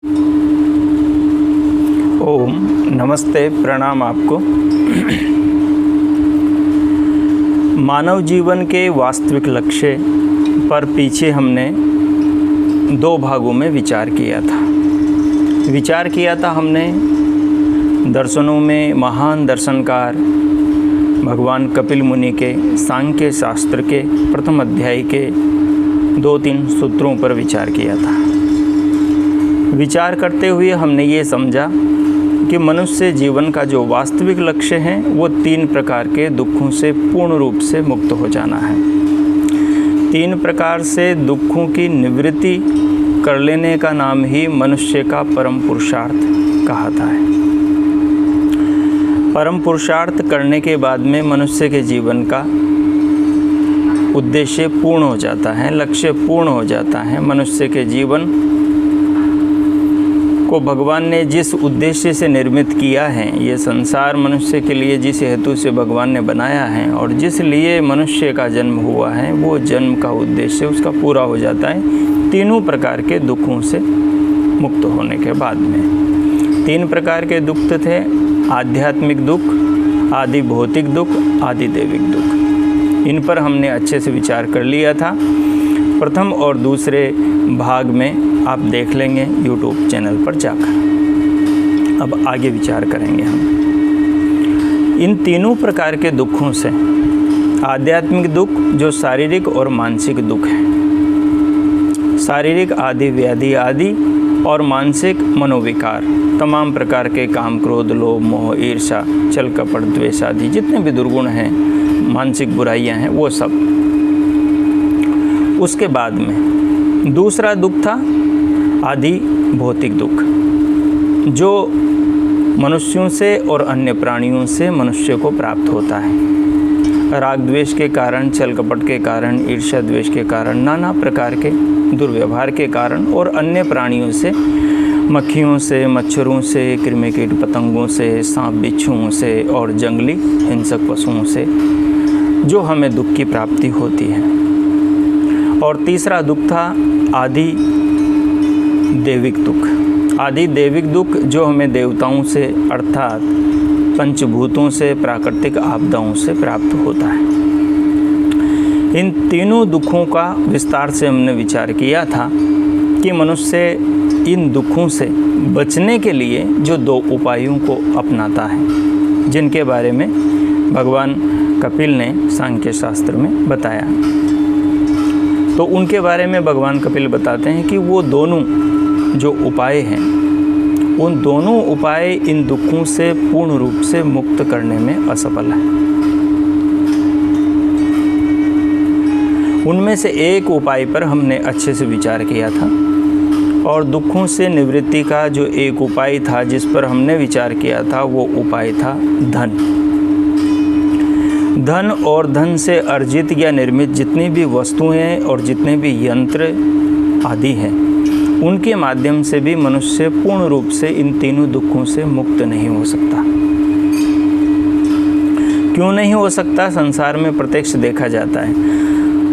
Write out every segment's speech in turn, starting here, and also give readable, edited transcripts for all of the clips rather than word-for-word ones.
ओम नमस्ते, प्रणाम आपको। मानव जीवन के वास्तविक लक्ष्य पर पीछे हमने 2 भागों में विचार किया था हमने दर्शनों में महान दर्शनकार भगवान कपिल मुनि के सांख्य शास्त्र के प्रथम अध्याय के 2-3 सूत्रों पर विचार किया था। विचार करते हुए हमने ये समझा कि मनुष्य जीवन का जो वास्तविक लक्ष्य है वो 3 प्रकार के दुखों से पूर्ण रूप से मुक्त हो जाना है। 3 प्रकार से दुखों की निवृत्ति कर लेने का नाम ही मनुष्य का परम पुरुषार्थ कहता है। परम पुरुषार्थ करने के बाद में मनुष्य के जीवन का उद्देश्य पूर्ण हो जाता है, लक्ष्य पूर्ण हो जाता है। मनुष्य के जीवन को भगवान ने जिस उद्देश्य से निर्मित किया है, ये संसार मनुष्य के लिए जिस हेतु से भगवान ने बनाया है और जिस लिए मनुष्य का जन्म हुआ है, वो जन्म का उद्देश्य उसका पूरा हो जाता है 3 प्रकार के दुखों से मुक्त होने के बाद में। 3 प्रकार के दुख थे: आध्यात्मिक दुख, आदि भौतिक दुख, आदि दैविक दुख। इन पर हमने अच्छे से विचार कर लिया था। प्रथम और दूसरे भाग में आप देख लेंगे YouTube चैनल पर जाकर। अब आगे विचार करेंगे हम इन 3 प्रकार के दुखों से। आध्यात्मिक दुख जो शारीरिक और मानसिक दुख है, शारीरिक आदि व्याधि आदि और मानसिक मनोविकार, तमाम प्रकार के काम, क्रोध, लोभ, मोह, ईर्ष्या, छल, कपट, द्वेष आदि जितने भी दुर्गुण हैं, मानसिक बुराइयां हैं, वो सब। उसके बाद में दूसरा दुख था आदि भौतिक दुख, जो मनुष्यों से और अन्य प्राणियों से मनुष्य को प्राप्त होता है। राग द्वेष के कारण, छल कपट के कारण, ईर्ष्या द्वेष के कारण, नाना प्रकार के दुर्व्यवहार के कारण और अन्य प्राणियों से, मक्खियों से, मच्छरों से, कृमि कीट पतंगों से, सांप बिच्छुओं से और जंगली हिंसक पशुओं से जो हमें दुख की प्राप्ति होती है। और तीसरा दुख था आदि दैविक दुख। आदि दैविक दुख जो हमें देवताओं से अर्थात पंचभूतों से, प्राकृतिक आपदाओं से प्राप्त होता है। इन 3 दुखों का विस्तार से हमने विचार किया था कि मनुष्य इन दुखों से बचने के लिए जो 2 उपायों को अपनाता है, जिनके बारे में भगवान कपिल ने सांख्य शास्त्र में बताया। तो उनके बारे में भगवान कपिल बताते हैं कि वो दोनों जो उपाय हैं, उन दोनों उपाय इन दुखों से पूर्ण रूप से मुक्त करने में असफल है। उनमें से एक उपाय पर हमने अच्छे से विचार किया था, और दुखों से निवृत्ति का जो एक उपाय था जिस पर हमने विचार किया था, वो उपाय था धन। धन और धन से अर्जित या निर्मित जितनी भी वस्तुएं और जितने भी यंत्र आदि हैं, उनके माध्यम से भी मनुष्य पूर्ण रूप से इन 3 दुखों से मुक्त नहीं हो सकता। क्यों नहीं हो सकता? संसार में प्रत्यक्ष देखा जाता है।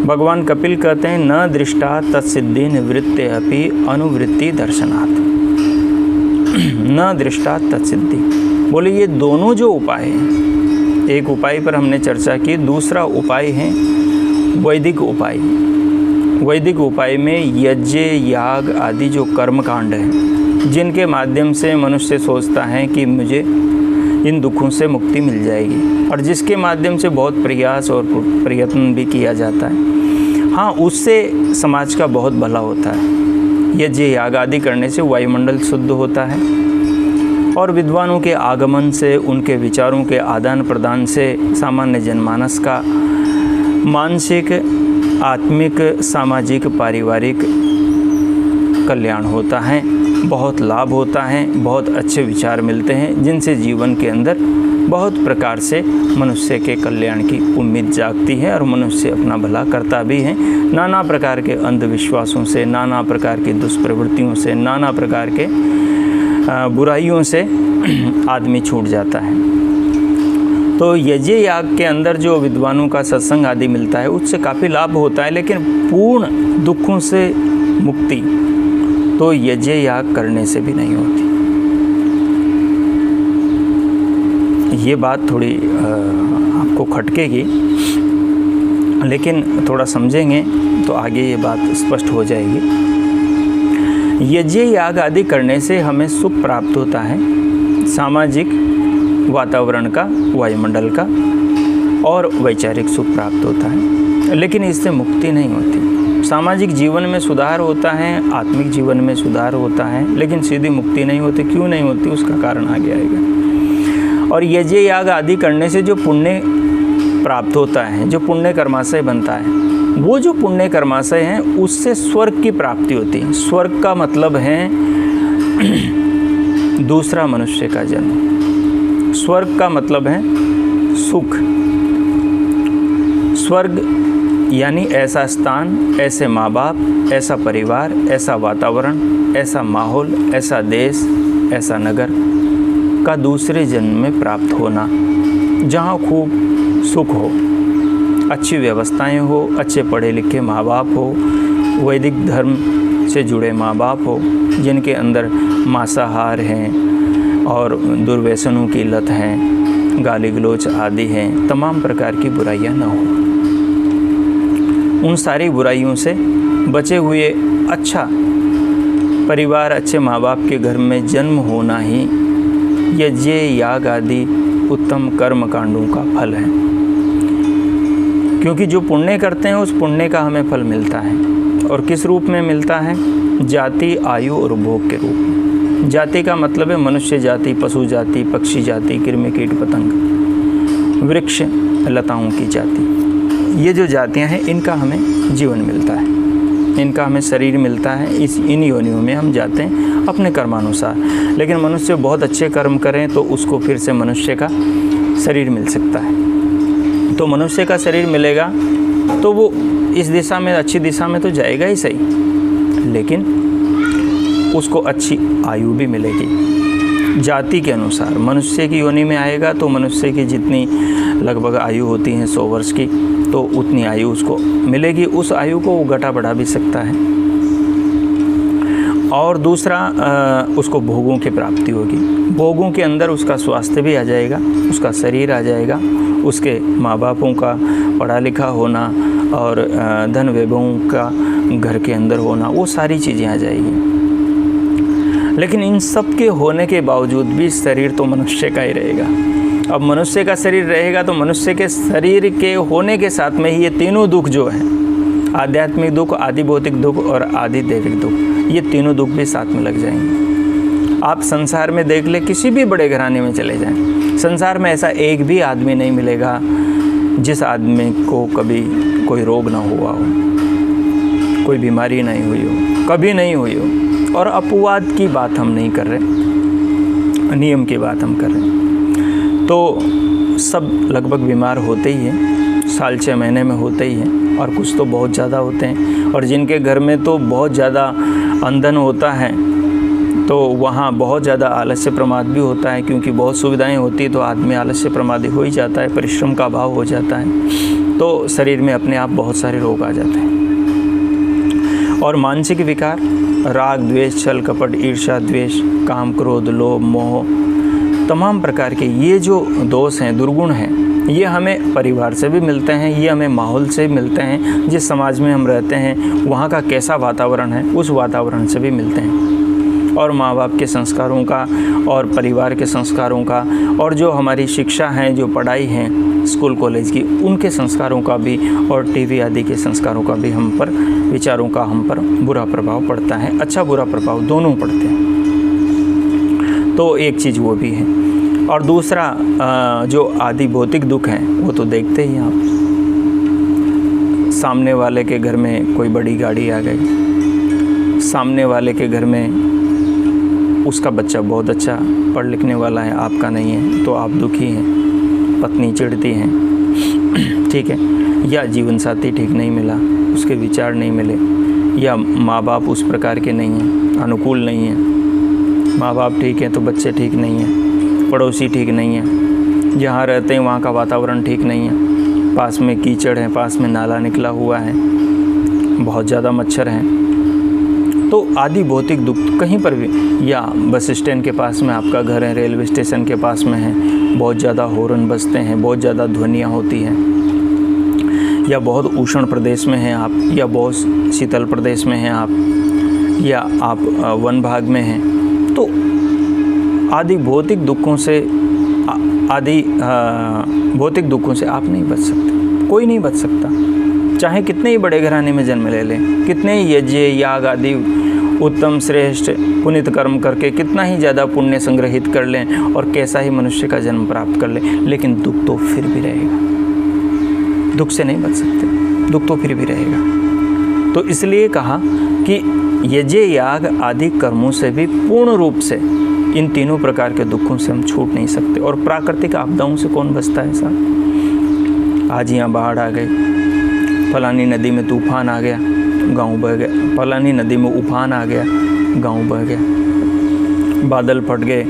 भगवान कपिल कहते हैं, न दृष्टा तत्सिद्धि निवृत्ते अपि अनुवृत्ति दर्शनात्। न दृष्टा तत्सिद्धि, बोले ये दोनों जो उपाय हैं, एक उपाय पर हमने चर्चा की, दूसरा उपाय है वैदिक उपाय। वैदिक उपाय में यज्ञ, याग आदि जो कर्मकांड हैं, जिनके माध्यम से मनुष्य सोचता है कि मुझे इन दुखों से मुक्ति मिल जाएगी, और जिसके माध्यम से बहुत प्रयास और प्रयत्न भी किया जाता है। हाँ, उससे समाज का बहुत भला होता है। यज्ञ याग आदि करने से वायुमंडल शुद्ध होता है, और विद्वानों के आगमन से, उनके विचारों के आदान प्रदान से सामान्य जनमानस का मानसिक, आत्मिक, सामाजिक, पारिवारिक कल्याण होता है, बहुत लाभ होता है, बहुत अच्छे विचार मिलते हैं, जिनसे जीवन के अंदर बहुत प्रकार से मनुष्य के कल्याण की उम्मीद जागती है और मनुष्य अपना भला करता भी है। नाना प्रकार के अंधविश्वासों से, नाना प्रकार की दुष्प्रवृत्तियों से, नाना प्रकार के बुराइयों से आदमी छूट जाता है। तो यज्ञ याग के अंदर जो विद्वानों का सत्संग आदि मिलता है, उससे काफ़ी लाभ होता है, लेकिन पूर्ण दुखों से मुक्ति, तो यज्ञ याग करने से भी नहीं होती। ये बात थोड़ी आपको खटकेगी, लेकिन थोड़ा समझेंगे तो आगे ये बात स्पष्ट हो जाएगी। यज्ञ याग आदि करने से हमें सुख प्राप्त होता है, सामाजिक वातावरण का, वायुमंडल का और वैचारिक सुख प्राप्त होता है, लेकिन इससे मुक्ति नहीं होती। सामाजिक जीवन में सुधार होता है, आत्मिक जीवन में सुधार होता है, लेकिन सीधी मुक्ति नहीं होती। क्यों नहीं होती, उसका कारण आगे आएगा। और यज्ञ याग आदि करने से जो पुण्य प्राप्त होता है, जो पुण्य कर्माशय बनता है, वो जो पुण्य कर्माशय हैं उससे स्वर्ग की प्राप्ति होती है। स्वर्ग का मतलब है दूसरा मनुष्य का जन्म। स्वर्ग का मतलब है सुख। स्वर्ग यानी ऐसा स्थान, ऐसे माँ बाप, ऐसा परिवार, ऐसा वातावरण, ऐसा माहौल, ऐसा देश, ऐसा नगर का दूसरे जन्म में प्राप्त होना, जहाँ खूब सुख हो, अच्छी व्यवस्थाएं हो, अच्छे पढ़े लिखे माँ बाप हो, वैदिक धर्म से जुड़े माँ बाप हो, जिनके अंदर मांसाहार हैं और दुर्व्यसनों की लत हैं, गाली गलौच आदि हैं, तमाम प्रकार की बुराइयाँ न हो। उन सारी बुराइयों से बचे हुए अच्छा परिवार, अच्छे माँ बाप के घर में जन्म होना ही यज्ञ याग आदि उत्तम कर्म कांडों का फल है। क्योंकि जो पुण्य करते हैं उस पुण्य का हमें फल मिलता है। और किस रूप में मिलता है? जाति, आयु और भोग के रूप में। जाति का मतलब है मनुष्य जाति, पशु जाति, पक्षी जाति, कृमि कीट पतंग, वृक्ष लताओं की जाति। ये जो जातियां हैं इनका हमें जीवन मिलता है, इनका हमें शरीर मिलता है। इन योनियों में हम जाते हैं अपने कर्मानुसार। लेकिन मनुष्य बहुत अच्छे कर्म करें तो उसको फिर से मनुष्य का शरीर मिल सकता है। तो मनुष्य का शरीर मिलेगा तो वो इस दिशा में, अच्छी दिशा में तो जाएगा ही सही, लेकिन उसको अच्छी आयु भी मिलेगी। जाति के अनुसार मनुष्य की योनि में आएगा तो मनुष्य की जितनी लगभग आयु होती है 100 वर्ष की, तो उतनी आयु उसको मिलेगी। उस आयु को वो घटा बढ़ा भी सकता है। और दूसरा, उसको भोगों की प्राप्ति होगी। भोगों के अंदर उसका स्वास्थ्य भी आ जाएगा, उसका शरीर आ जाएगा, उसके माँ बापों का पढ़ा लिखा होना और धन वैभवों का घर के अंदर होना, वो सारी चीज़ें आ जाएगी। लेकिन इन सब के होने के बावजूद भी शरीर तो मनुष्य का ही रहेगा। अब मनुष्य का शरीर रहेगा तो मनुष्य के शरीर के होने के साथ में ही ये तीनों दुख जो हैं, आध्यात्मिक दुख, आदि भौतिक दुख और आदि दैविक दुख, ये तीनों दुख भी साथ में लग जाएंगे। आप संसार में देख ले, किसी भी बड़े घराने में चले जाएं, संसार में ऐसा एक भी आदमी नहीं मिलेगा जिस आदमी को कभी कोई रोग ना हुआ हो, कोई बीमारी नहीं हुई हो, कभी नहीं हुई हो। और अपवाद की बात हम नहीं कर रहे, नियम की बात हम कर रहे हैं। तो सब लगभग बीमार होते ही हैं, साल 6 महीने में होते ही हैं, और कुछ तो बहुत ज़्यादा होते हैं। और जिनके घर में तो बहुत ज़्यादा अंधन होता है तो वहाँ बहुत ज़्यादा आलस्य प्रमाद भी होता है, क्योंकि बहुत सुविधाएं होती है तो आदमी आलस्य प्रमादी हो ही जाता है, परिश्रम का अभाव हो जाता है, तो शरीर में अपने आप बहुत सारे रोग आ जाते हैं। और मानसिक विकार, राग द्वेष, छल कपट, ईर्ष्या द्वेष, काम क्रोध लोभ मोह, तमाम प्रकार के ये जो दोष हैं, दुर्गुण हैं, ये हमें परिवार से भी मिलते हैं, ये हमें माहौल से भी मिलते हैं। जिस समाज में हम रहते हैं वहाँ का कैसा वातावरण है, उस वातावरण से भी मिलते हैं। और माँ बाप के संस्कारों का और परिवार के संस्कारों का और जो हमारी शिक्षा है, जो पढ़ाई है स्कूल कॉलेज की, उनके संस्कारों का भी और टीवी आदि के संस्कारों का भी हम पर, विचारों का हम पर बुरा प्रभाव पड़ता है। अच्छा बुरा प्रभाव दोनों पड़ते हैं। तो एक चीज़ वो भी है। और दूसरा, जो आदि भौतिक दुख हैं वो तो देखते ही आप, सामने वाले के घर में कोई बड़ी गाड़ी आ गई, सामने वाले के घर में उसका बच्चा बहुत अच्छा पढ़ लिखने वाला है, आपका नहीं है, तो आप दुखी हैं, पत्नी चिढ़ती हैं, ठीक है, या जीवन साथी ठीक नहीं मिला, उसके विचार नहीं मिले, या माँ बाप उस प्रकार के नहीं हैं, अनुकूल नहीं हैं। माँ बाप ठीक हैं तो बच्चे ठीक नहीं हैं, पड़ोसी ठीक नहीं हैं, जहाँ रहते हैं वहाँ का वातावरण ठीक नहीं है, पास में कीचड़ है, पास में नाला निकला हुआ है, बहुत ज़्यादा मच्छर हैं, तो आदि भौतिक दुख कहीं पर भी, या बस स्टैंड के पास में आपका घर है, रेलवे स्टेशन के पास में है, बहुत ज़्यादा हॉर्न बजते हैं, बहुत ज़्यादा ध्वनियाँ होती हैं, या बहुत उष्ण प्रदेश में हैं आप, या बहुत शीतल प्रदेश में हैं आप, या आप वन भाग में हैं, तो आदि भौतिक दुखों से भौतिक दुखों से आप नहीं बच सकते, कोई नहीं बच सकता। चाहे कितने ही बड़े घराने में जन्म ले लें, कितने ही यज्ञ याग आदि उत्तम श्रेष्ठ पुनित कर्म करके कितना ही ज़्यादा पुण्य संग्रहित कर लें और कैसा ही मनुष्य का जन्म प्राप्त कर लें, लेकिन दुख तो फिर भी रहेगा। दुख से नहीं बच सकते, दुख तो फिर भी रहेगा। तो इसलिए कहा कि यज्ञ याग आदि कर्मों से भी पूर्ण रूप से इन तीनों प्रकार के दुखों से हम छूट नहीं सकते। और प्राकृतिक आपदाओं से कौन बचता है साहब? आज यहाँ बाढ़ आ गई, फलानी नदी में तूफान आ गया, गांव बह गया, फलानी नदी में उफान आ गया, गांव बह गया, बादल फट गए,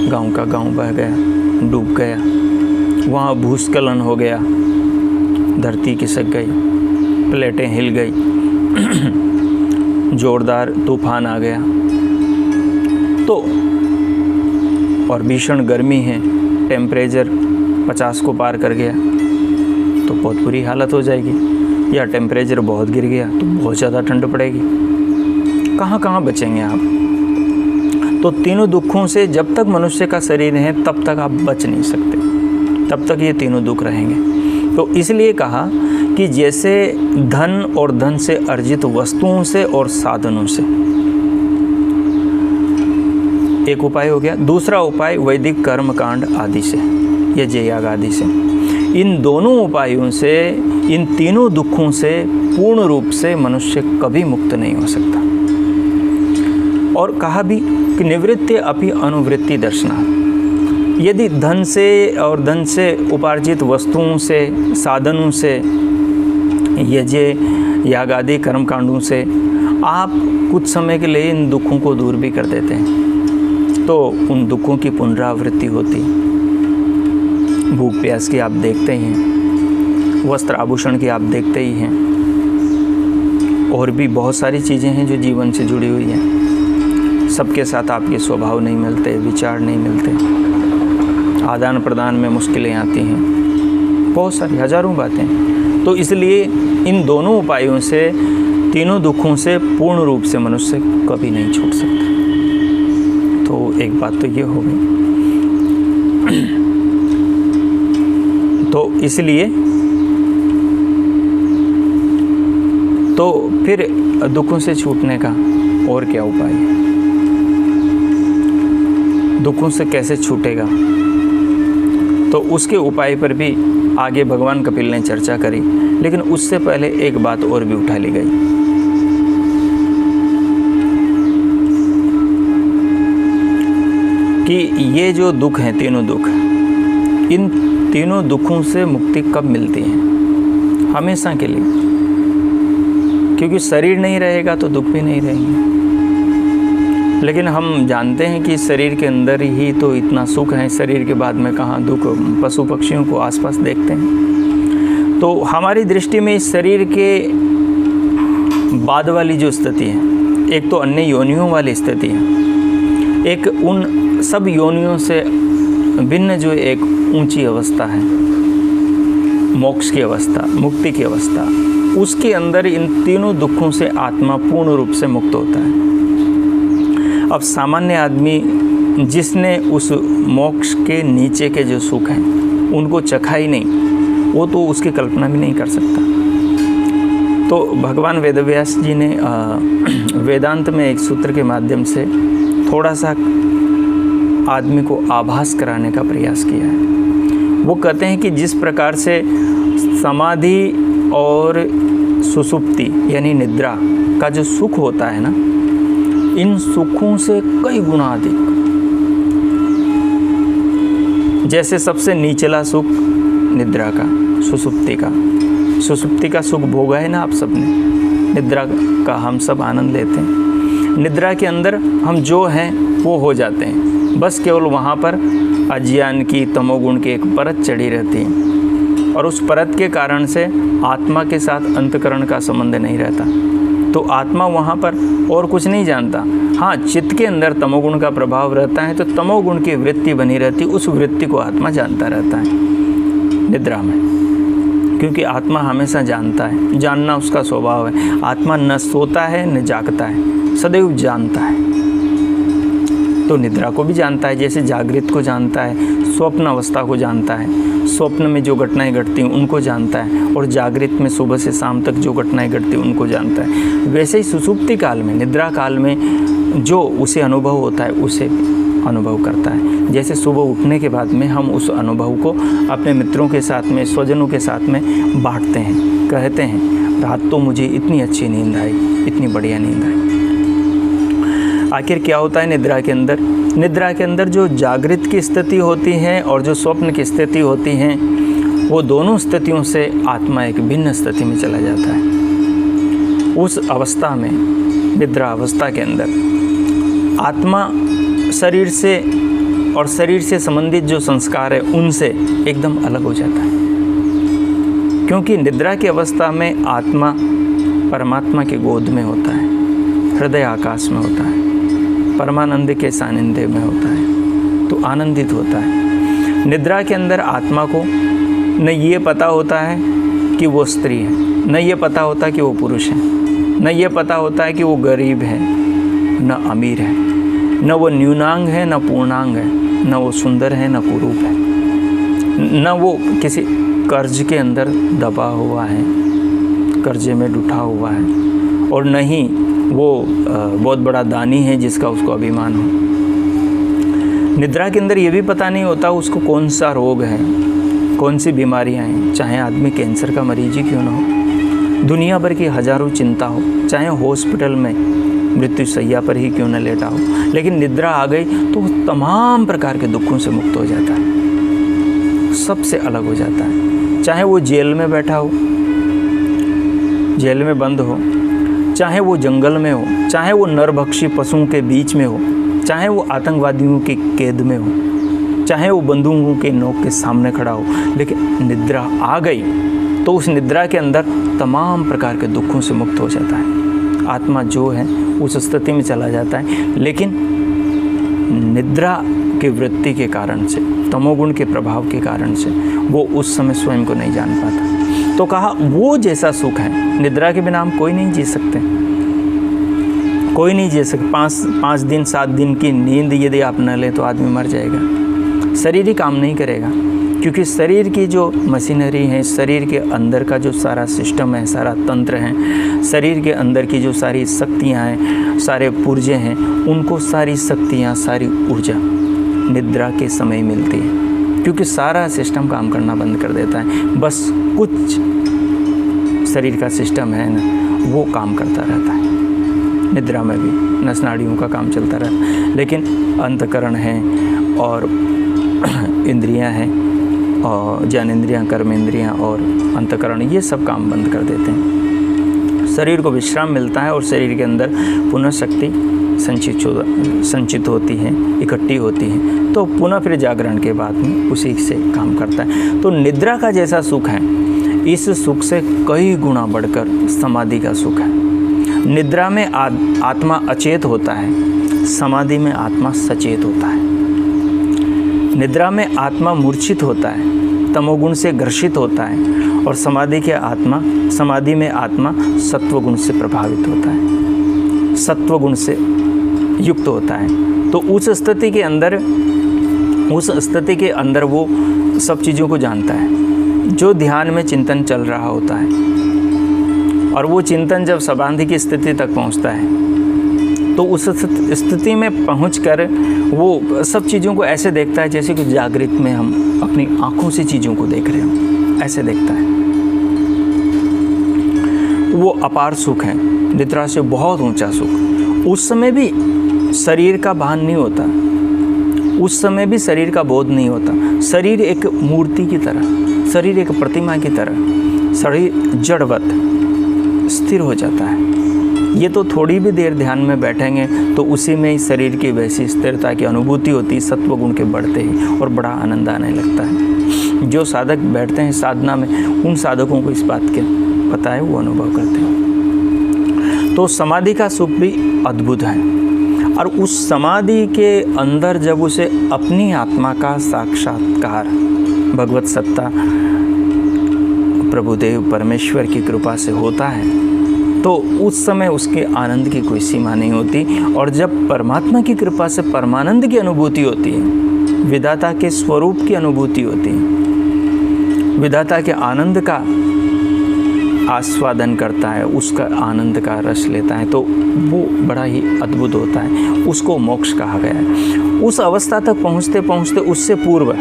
गांव का गांव बह गया, डूब गया, वहाँ भूस्खलन हो गया, धरती खिसक गई, प्लेटें हिल गई, जोरदार तूफान आ गया, तो और भीषण गर्मी है, टेम्परेचर 50 को पार कर गया तो बहुत बुरी हालत हो जाएगी, या टेम्परेचर बहुत गिर गया तो बहुत ज़्यादा ठंड पड़ेगी। कहाँ कहाँ बचेंगे आप? तो तीनों दुखों से जब तक मनुष्य का शरीर है तब तक आप बच नहीं सकते, तब तक ये तीनों दुख रहेंगे। तो इसलिए कहा कि जैसे धन और धन से अर्जित वस्तुओं से और साधनों से एक उपाय हो गया, दूसरा उपाय वैदिक कर्म कांड आदि से, यज्ञ याग आदि से। इन दोनों उपायों से, इन तीनों दुखों से पूर्ण रूप से मनुष्य कभी मुक्त नहीं हो सकता। और कहा भी कि निवृत्ति अपि अनुवृत्ति दर्शनात्, यदि धन से और धन से उपार्जित वस्तुओं से, साधनों से, यज्ञ याग आदि कर्म कांडों से आप कुछ समय के लिए इन दुखों को दूर भी कर देते हैं, तो उन दुखों की पुनरावृत्ति होती। भूख प्यास की आप देखते ही हैं, वस्त्र आभूषण की आप देखते ही हैं, और भी बहुत सारी चीज़ें हैं जो जीवन से जुड़ी हुई हैं। सबके साथ आपके स्वभाव नहीं मिलते, विचार नहीं मिलते, आदान प्रदान में मुश्किलें आती हैं, बहुत सारी हजारों बातें। तो इसलिए इन दोनों उपायों से, तीनों दुखों से पूर्ण रूप से मनुष्य कभी नहीं छूट सकता। तो एक बात तो ये हो गई। तो इसलिए तो फिर दुखों से छूटने का और क्या उपाय है? दुखों से कैसे छूटेगा? तो उसके उपाय पर भी आगे भगवान कपिल ने चर्चा करी, लेकिन उससे पहले एक बात और भी उठा ली गई कि ये जो दुख हैं, तीनों दुख, इन तीनों दुखों से मुक्ति कब मिलती है? हमेशा के लिए, क्योंकि शरीर नहीं रहेगा तो दुख भी नहीं रहेंगे। लेकिन हम जानते हैं कि शरीर के अंदर ही तो इतना सुख है, शरीर के बाद में कहाँ दुख। पशु पक्षियों को आसपास देखते हैं, तो हमारी दृष्टि में इस शरीर के बाद वाली जो स्थिति है, एक तो अन्य योनियों वाली स्थिति है, एक उन सब योनियों से भिन्न जो एक ऊंची अवस्था है, मोक्ष की अवस्था, मुक्ति की अवस्था, उसके अंदर इन तीनों दुखों से आत्मा पूर्ण रूप से मुक्त होता है। अब सामान्य आदमी जिसने उस मोक्ष के नीचे के जो सुख हैं उनको चखा ही नहीं, वो तो उसकी कल्पना भी नहीं कर सकता। तो भगवान वेदव्यास जी ने वेदांत में एक सूत्र के माध्यम से थोड़ा सा आदमी को आभास कराने का प्रयास किया है। वो कहते हैं कि जिस प्रकार से समाधि और सुसुप्ति यानी निद्रा का जो सुख होता है ना, इन सुखों से कई गुना अधिक, जैसे सबसे निचला सुख निद्रा का, सुसुप्ति का सुख भोगा है ना आप सबने, निद्रा का हम सब आनंद लेते हैं। निद्रा के अंदर हम जो हैं वो हो जाते हैं, बस केवल वहाँ पर अज्ञान की, तमोगुण की एक परत चढ़ी रहती है, और उस परत के कारण से आत्मा के साथ अंतकरण का संबंध नहीं रहता। तो आत्मा वहाँ पर और कुछ नहीं जानता। हाँ, चित्त के अंदर तमोगुण का प्रभाव रहता है तो तमोगुण की वृत्ति बनी रहती, उस वृत्ति को आत्मा जानता रहता है निद्रा में, क्योंकि आत्मा हमेशा जानता है, जानना उसका स्वभाव है। आत्मा न सोता है न जागता है, सदैव जानता है। तो निद्रा को भी जानता है, जैसे जागृत को जानता है, स्वप्न अवस्था को जानता है, स्वप्न में जो घटनाएं घटती हैं उनको जानता है, और जागृत में सुबह से शाम तक जो घटनाएं घटती हैं उनको जानता है। वैसे ही सुषुप्ति काल में, निद्रा काल में जो उसे अनुभव होता है उसे अनुभव करता है। जैसे सुबह उठने के बाद में हम उस अनुभव को अपने मित्रों के साथ में, स्वजनों के साथ में बांटते हैं, कहते हैं रात तो मुझे इतनी अच्छी नींद आई, इतनी बढ़िया नींद आई। आखिर क्या होता है निद्रा के अंदर? निद्रा के अंदर जो जागृत की स्थिति होती है और जो स्वप्न की स्थिति होती हैं, वो दोनों स्थितियों से आत्मा एक भिन्न स्थिति में चला जाता है। उस अवस्था में, निद्रा अवस्था के अंदर आत्मा शरीर से और शरीर से संबंधित जो संस्कार है उनसे एकदम अलग हो जाता है, क्योंकि निद्रा की अवस्था में आत्मा परमात्मा के गोद में होता है, हृदय आकाश में होता है, परमानंद के सानिध्य में होता है, तो आनंदित होता है। निद्रा के अंदर आत्मा को न ये पता होता है कि वो स्त्री है, न ये पता होता कि वो पुरुष है, न ये पता होता है कि वो गरीब है न अमीर है, न वो न्यूनांग है न पूर्णांग है, न वो सुंदर है न कुरूप है, न वो किसी कर्ज के अंदर दबा हुआ है, कर्जे में डूबा हुआ है, और न ही वो बहुत बड़ा दानी है जिसका उसको अभिमान हो। निद्रा के अंदर ये भी पता नहीं होता उसको कौन सा रोग है, कौन सी बीमारियां हैं, चाहे आदमी कैंसर का मरीज ही क्यों ना हो, दुनिया भर की हजारों चिंता हो, चाहे हॉस्पिटल में मृत्यु शैया पर ही क्यों न लेटा हो, लेकिन निद्रा आ गई तो तमाम प्रकार के दुखों से मुक्त हो जाता है, सबसे अलग हो जाता है। चाहे वो जेल में बैठा हो, जेल में बंद हो, चाहे वो जंगल में हो, चाहे वो नरभक्षी पशुओं के बीच में हो, चाहे वो आतंकवादियों की कैद में हो, चाहे वो बंदूकों के नोक के सामने खड़ा हो, लेकिन निद्रा आ गई तो उस निद्रा के अंदर तमाम प्रकार के दुखों से मुक्त हो जाता है। आत्मा जो है उस स्थिति में चला जाता है, लेकिन निद्रा की वृत्ति के कारण से, तमोगुण के प्रभाव के कारण से वो उस समय स्वयं को नहीं जान पाता। तो कहा वो जैसा सुख है, निद्रा के बिना हम कोई नहीं जी सकते, कोई नहीं जी सकते। 5 दिन 7 दिन की नींद यदि आप न ले तो आदमी मर जाएगा, शरीर ही काम नहीं करेगा, क्योंकि शरीर की जो मशीनरी है, शरीर के अंदर का जो सारा सिस्टम है, सारा तंत्र है, शरीर के अंदर की जो सारी शक्तियाँ हैं, सारे पुर्जे हैं, उनको सारी शक्तियाँ, सारी ऊर्जा निद्रा के समय मिलती है, क्योंकि सारा सिस्टम काम करना बंद कर देता है। बस कुछ शरीर का सिस्टम है ना, वो काम करता रहता है। निद्रा में भी नस नाड़ियों का काम चलता रहता है, लेकिन अंतकरण है और इंद्रियां हैं, और ज्ञानेंद्रियां, कर्मेंद्रियां और अंतकरण, ये सब काम बंद कर देते हैं। शरीर को विश्राम मिलता है और शरीर के अंदर पुनः शक्ति संचित होती है, इकट्ठी होती है, तो पुनः फिर जागरण के बाद में उसी से काम करता है। तो निद्रा का जैसा सुख है, इस सुख से कई गुना बढ़कर समाधि का सुख है। निद्रा में आत्मा अचेत होता है, समाधि में आत्मा सचेत होता है। निद्रा में आत्मा मूर्छित होता है, तमोगुण से ग्रसित होता है, और समाधि में आत्मा सत्वगुण से प्रभावित होता है, सत्वगुण से युक्त होता है। तो उस स्थिति के अंदर वो सब चीज़ों को जानता है, जो ध्यान में चिंतन चल रहा होता है, और वो चिंतन जब समाधि की स्थिति तक पहुंचता है तो उस स्थिति में पहुंचकर वो सब चीज़ों को ऐसे देखता है जैसे कि जागृत में हम अपनी आँखों से चीज़ों को देख रहे हो, ऐसे देखता है। वो अपार सुख है, निद्रा से बहुत ऊंचा सुख। उस समय भी शरीर का भान नहीं होता, उस समय भी शरीर का बोध नहीं होता। शरीर एक मूर्ति की तरह, शरीर एक प्रतिमा की तरह, शरीर जड़वत स्थिर हो जाता है। ये तो थोड़ी भी देर ध्यान में बैठेंगे तो उसी में ही शरीर की वैसी स्थिरता की अनुभूति होती है, सत्वगुण के बढ़ते ही, और बड़ा आनंद आने लगता है। जो साधक बैठते हैं साधना में, उन साधकों को इस बात के पता है, वो अनुभव करते हैं। तो समाधि का सुख भी अद्भुत है। और उस समाधि के अंदर जब उसे अपनी आत्मा का साक्षात्कार, भगवत सत्ता, प्रभुदेव परमेश्वर की कृपा से होता है, तो उस समय उसके आनंद की कोई सीमा नहीं होती। और जब परमात्मा की कृपा से परमानंद की अनुभूति होती है, विधाता के स्वरूप की अनुभूति होती है, विधाता के आनंद का आस्वादन करता है, उसका आनंद का रस लेता है, तो वो बड़ा ही अद्भुत होता है। उसको मोक्ष कहा गया है। उस अवस्था तक पहुँचते पहुँचते उससे पूर्व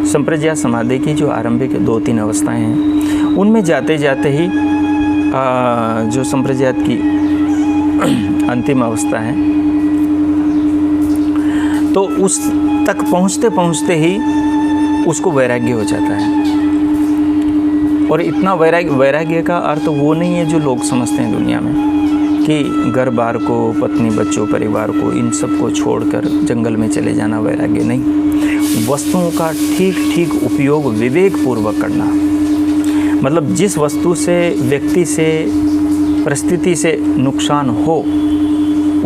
संप्रज्ञात समाधि की जो आरंभिक 2-3 अवस्थाएं हैं, उनमें जाते जाते ही जो संप्रज्ञात की अंतिम अवस्था है, तो उस तक पहुँचते पहुँचते ही उसको वैराग्य हो जाता है। और इतना वैराग्य का अर्थ वो नहीं है जो लोग समझते हैं दुनिया में, कि घर बार को, पत्नी बच्चों परिवार को, इन सब को छोड़कर जंगल में चले जाना वैराग्य नहीं। वस्तुओं का ठीक ठीक उपयोग विवेक पूर्वक करना, मतलब जिस वस्तु से, व्यक्ति से, परिस्थिति से नुकसान हो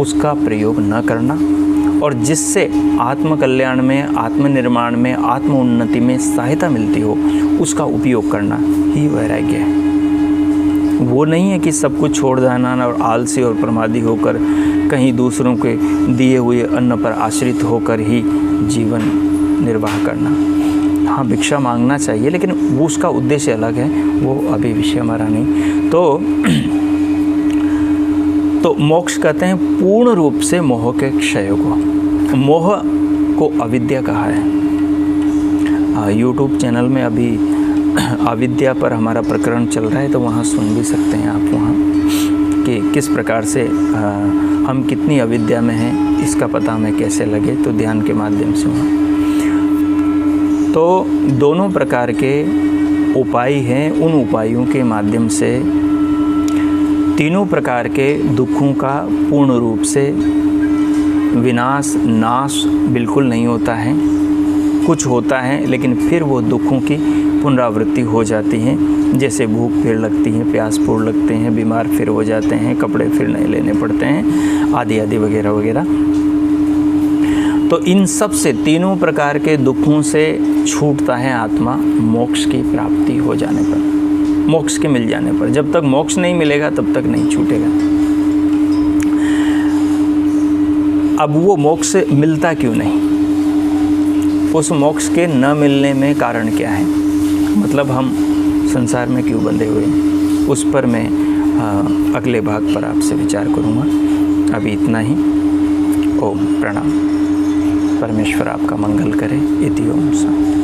उसका प्रयोग न करना, और जिससे आत्म कल्याण में, आत्मनिर्माण में, आत्म उन्नति में सहायता मिलती हो उसका उपयोग करना ही वैराग्य है। वो नहीं है कि सब कुछ छोड़ देना और आलसी और प्रमादी होकर कहीं दूसरों के दिए हुए अन्न पर आश्रित होकर ही जीवन निर्वाह करना। हाँ, भिक्षा मांगना चाहिए, लेकिन वो उसका उद्देश्य अलग है, वो अभी विषय हमारा नहीं। तो मोक्ष कहते हैं पूर्ण रूप से मोह के क्षय को। मोह को अविद्या कहा है। यूट्यूब चैनल में अभी अविद्या पर हमारा प्रकरण चल रहा है, तो वहाँ सुन भी सकते हैं आप वहाँ, कि किस प्रकार से हम कितनी अविद्या में हैं, इसका पता हमें कैसे लगे, तो ध्यान के माध्यम से वहाँ। तो दोनों प्रकार के उपाय हैं। उन उपायों के माध्यम से तीनों प्रकार के दुखों का पूर्ण रूप से विनाश, नाश बिल्कुल नहीं होता है। कुछ होता है, लेकिन फिर वो दुखों की पुनरावृत्ति हो जाती है। जैसे भूख फिर लगती है, प्यास पूर्ण लगते हैं, बीमार फिर हो जाते हैं, कपड़े फिर नए लेने पड़ते हैं, आदि आदि वगैरह वगैरह। तो इन सब से, तीनों प्रकार के दुखों से छूटता है आत्मा मोक्ष की प्राप्ति हो जाने पर, मोक्ष के मिल जाने पर। जब तक मोक्ष नहीं मिलेगा तब तक नहीं छूटेगा। अब वो मोक्ष मिलता क्यों नहीं, उस मोक्ष के न मिलने में कारण क्या है, मतलब हम संसार में क्यों बंधे हुए हैं, उस पर मैं अगले भाग पर आपसे विचार करूँगा। अभी इतना ही। ओम प्रणाम। परमेश्वर आपका मंगल करे। इति ओम शांति।